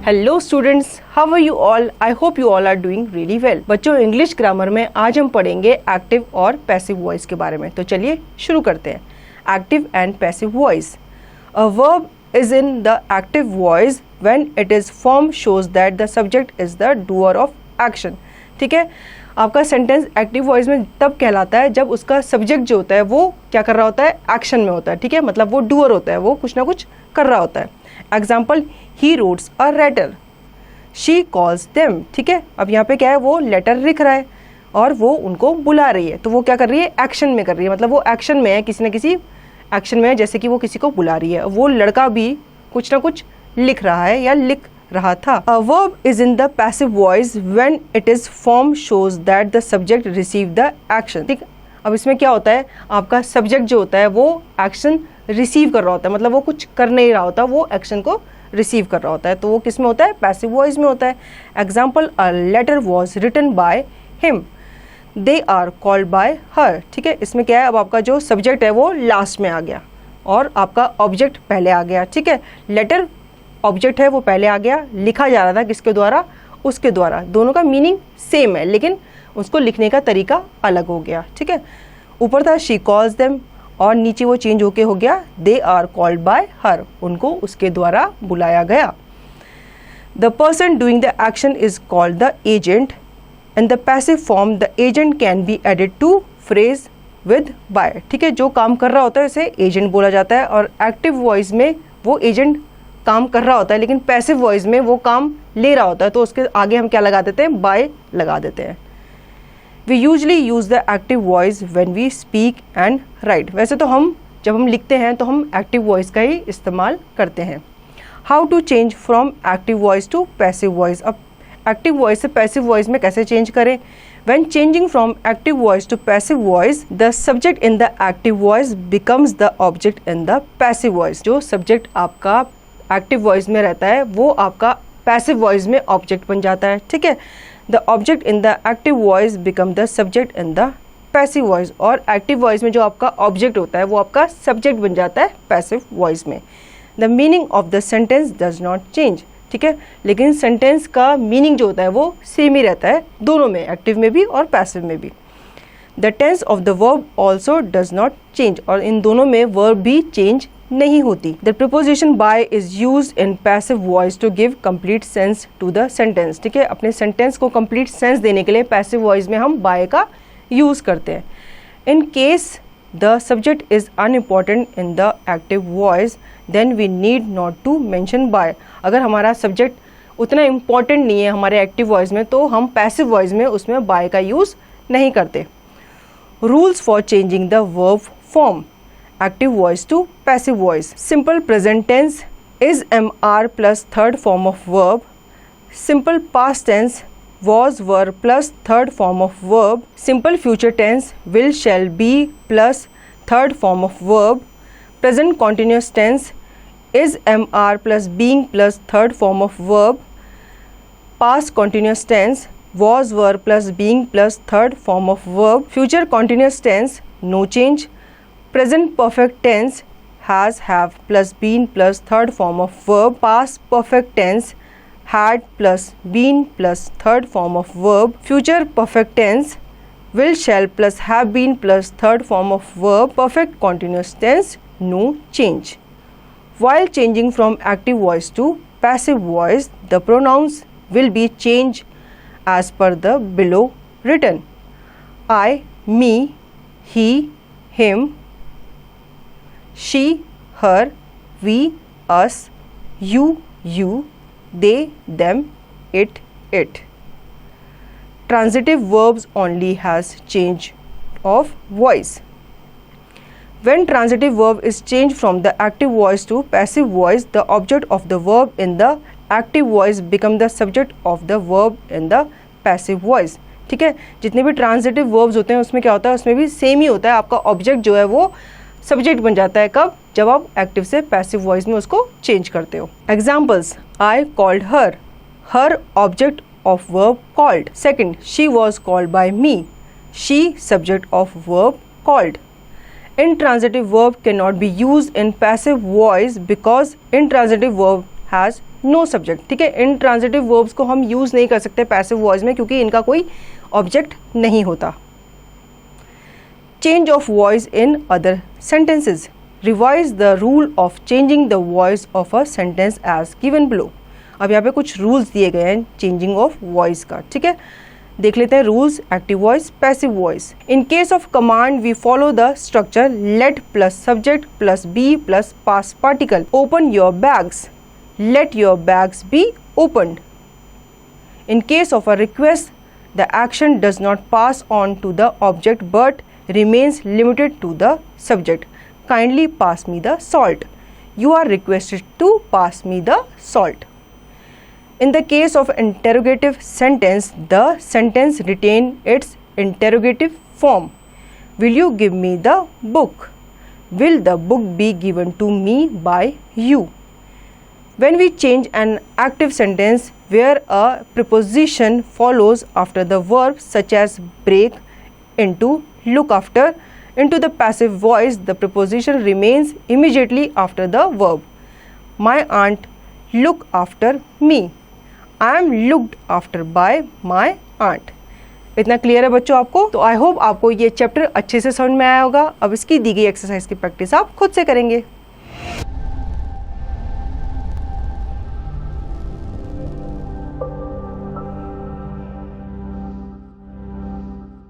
Hello students, how are you all? I hope you all are doing really well. बच्चों, English grammar में आज हम पढ़ेंगे active और पैसिव वॉइस के बारे में। तो चलिए शुरू करते हैं। Active and passive voice. A verb is in the active voice when it is form shows that the subject is the doer of action. ठीक है, आपका सेंटेंस एक्टिव वॉइस में तब कहलाता है जब उसका सब्जेक्ट जो होता है वो क्या कर रहा होता है, एक्शन में होता है। ठीक है, मतलब वो डूअर होता है, वो कुछ ना कुछ कर रहा होता है। Example, he writes a letter, she calls them. ठीक है, अब यहाँ पे क्या है, वो लेटर लिख रहा है और वो उनको बुला रही है, तो वो क्या कर रही है, एक्शन में कर रही है, मतलब वो एक्शन में है, किसी न किसी एक्शन में है, जैसे कि वो किसी को बुला रही है। वो लड़का भी कुछ ना कुछ लिख रहा है या लिख रहा था। A verb is in the passive voice when it is form shows that the subject received the action। ठीक, अब इसमें क्या होता है, आपका सब्जेक्ट जो होता है वो एक्शन रिसीव कर रहा होता है, मतलब वो कुछ कर नहीं रहा होता, वो एक्शन को रिसीव कर रहा होता है, तो वो किस में होता है, पैसिव वॉइस में होता है। Example, a letter was written by him, they are called by her. ठीक है, इसमें क्या है, अब आपका जो सब्जेक्ट है वो लास्ट में आ गया और आपका ऑब्जेक्ट पहले आ गया। ठीक है, लेटर ऑब्जेक्ट है वो पहले आ गया, लिखा जा रहा था किसके द्वारा, उसके द्वारा। दोनों का मीनिंग सेम है लेकिन उसको लिखने का तरीका अलग हो गया। ठीक है, ऊपर था शी कॉल्स देम और नीचे वो चेंज होके हो गया they are called by her, उनको उसके द्वारा बुलाया गया। The person doing the action is called the agent. In the passive form the agent can be added to phrase with by. ठीक है, जो काम कर रहा होता है उसे एजेंट बोला जाता है और एक्टिव वॉइस में वो एजेंट काम कर रहा होता है लेकिन पैसिव वॉइस में वो काम ले रहा होता है, तो उसके आगे हम क्या लगा देते हैं, बाय लगा देते हैं। We usually use the active voice when we speak and write. वैसे तो हम जब हम लिखते हैं तो हम एक्टिव वॉइस का ही इस्तेमाल करते हैं। How to change from active voice to passive voice. अब एक्टिव वॉइस से पैसिव वॉइस में कैसे चेंज करें। When changing from active voice to passive voice, the subject in the active voice becomes the object in the passive voice। जो subject आपका active voice में रहता है वो आपका पैसिव वॉइस में ऑब्जेक्ट बन जाता है। ठीक है, the object in the active voice become the subject in the passive voice, और एक्टिव वॉइस में जो आपका ऑब्जेक्ट होता है वो आपका सब्जेक्ट बन जाता है पैसिव वॉइस में। The meaning of the sentence does not change. ठीक है, लेकिन सेंटेंस का मीनिंग जो होता है वो सेम ही रहता है दोनों में, एक्टिव में भी और पैसिव में भी। The tense of the verb also does not change, और इन दोनों में वर्ब भी चेंज नहीं होती। The preposition by is used in passive voice to give complete sense to the sentence. ठीक है, अपने सेंटेंस को कंप्लीट सेंस देने के लिए पैसिव वॉइस में हम बाय का यूज करते हैं। In case the subject is unimportant in the active voice then we need not to mention by. अगर हमारा सब्जेक्ट उतना इम्पॉर्टेंट नहीं है हमारे एक्टिव वॉइस में तो हम पैसिव वॉइस में उसमें बाय का यूज नहीं करते। Rules for changing the verb form active voice to passive voice. Simple present tense is MR plus third form of verb. Simple past tense was were plus third form of verb. Simple future tense will shall be plus third form of verb. Present continuous tense is MR plus being plus third form of verb. Past continuous tense was were plus being plus third form of verb. Future continuous tense no change. Present perfect tense has, have plus been plus third form of verb. Past perfect tense had plus been plus third form of verb. Future perfect tense will, shall plus have been plus third form of verb. Perfect continuous tense no change. While changing from active voice to passive voice, the pronouns will be changed as per the below written. I, me, he, him, she, her, we, us, you, they, them, it, it. Transitive verbs only has change of voice. When transitive verb is changed from the active voice to passive voice, the object of the verb in the active voice become the subject of the verb in the passive voice. ठीक है, जितने भी transitive verbs होते हैं उसमें क्या होता है, उसमें भी सेम ही होता है, आपका ऑब्जेक्ट जो है वो सब्जेक्ट बन जाता है। कब, जब आप एक्टिव से पैसिव वॉइस में उसको चेंज करते हो। Examples, I called her, her object of verb called. Second, she was called by me, she subject of verb called. Intransitive verb cannot be used in passive voice because intransitive verb has no subject, ठीक है। Intransitive verbs को हम use नहीं कर सकते passive voice में क्योंकि इनका कोई ऑब्जेक्ट नहीं होता। Change of voice in other sentences, revise the rule of changing the voice of a sentence as given below. अब यहाँ पे कुछ रूल्स दिए गए हैं चेंजिंग ऑफ वॉइस का, ठीक है। देख लेते हैं rules. Active voice, passive voice. In case of command we follow the structure let plus subject plus be plus past particle. Open your bags, let your bags be opened. In case of a request, the action does not pass on to the object but remains limited to the subject. Kindly pass me the salt. You are requested to pass me the salt. In the case of interrogative sentence, the sentence retains its interrogative form. Will you give me the book? Will the book be given to me by you? When we change an active sentence where a preposition follows after the verb such as break into, look after into the passive voice, the preposition remains immediately after the verb. My aunt look after me. I am looked after by my aunt. इतना clear है बच्चों आपको? तो I hope आपको ये chapter अच्छे से समझ में आया होगा। अब इसकी दी गई एक्सरसाइज की प्रैक्टिस आप खुद से करेंगे।